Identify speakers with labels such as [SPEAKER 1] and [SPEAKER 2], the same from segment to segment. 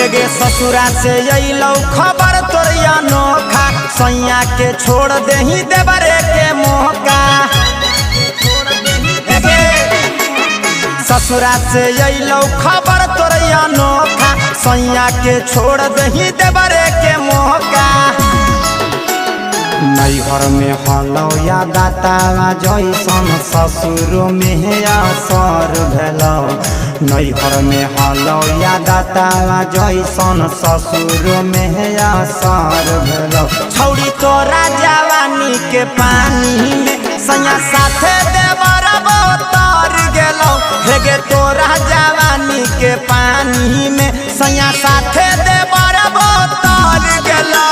[SPEAKER 1] हेगे ससुरा से अइलौ खबर तोर अनोखा सैया के छोड़ देही देवरे के मौका। ससुरा से अइलौ खबर तोर अनोखा सैया के छोड़ देही देवरे के मौका। नैहर में हलौ या दातावा जैसन ससुर में असर भेलौ। नैहर में हलौ या दातावा जैसन ससुर में असर भेलौ। छौड़ी तोरा जवानी के पानी में सैया साथे देवर बोतर गेलौ। हेगे तोरा जवानी के पानी में सैया साथे देवर बोतर गेलौ।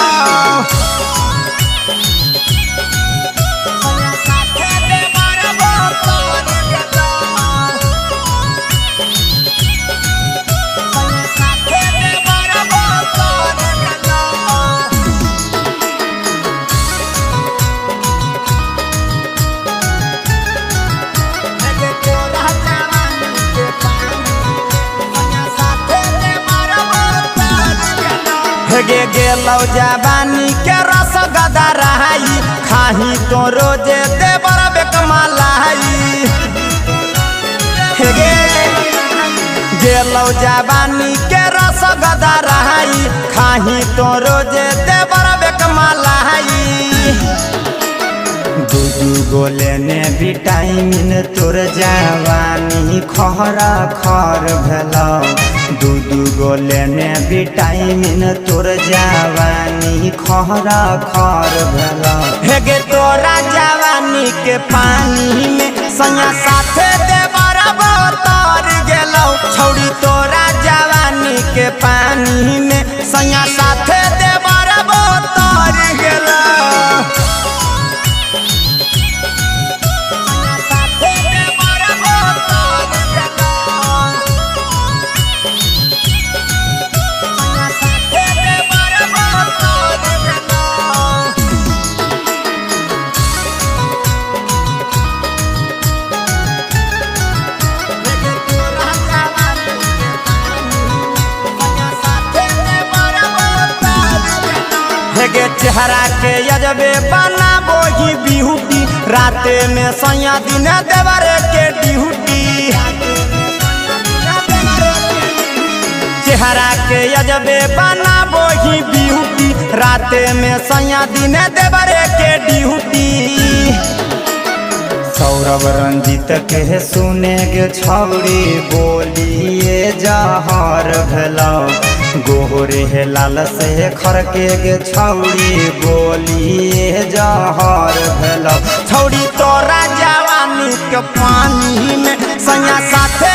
[SPEAKER 1] हेगे गेलौ जवानी के रस गदराई खाही तो रोजे देवर बेकमालाई। हेगे गेलौ जवानी के रस गदराई खाही तो रोजे देवर बेकमालाई। दूधू गोले ने विटामिन तोर जवानी खरा खर भेलौ। दूधू गोले ने विटामिन तोर जवानी खरा खर भेलौ। हेगे तोरा जवानी के पानी में सैया साथे देवर बोतर गेलौ। छौड़ी तोरा जवानी के पानी में सैया साथे देवर बोतर गेलौ। हेगे चेहरा के यजबे बनाबो ही बिहुटी राते में सैया दिन देवरे के ड्यूटी। चेहरा के यजबे बनाबो ही बिहुटी राते में सैया दिन देवरे के ड्यूटी। सौरभ रंजित के सुने गे छौड़ी बोलिए जहर भेलौ। गोहरे हे लाल से खरके गे छौड़ी बोलिए जहर भेलौ। छौड़ी तोरा जवानी के पानी में सैया साथे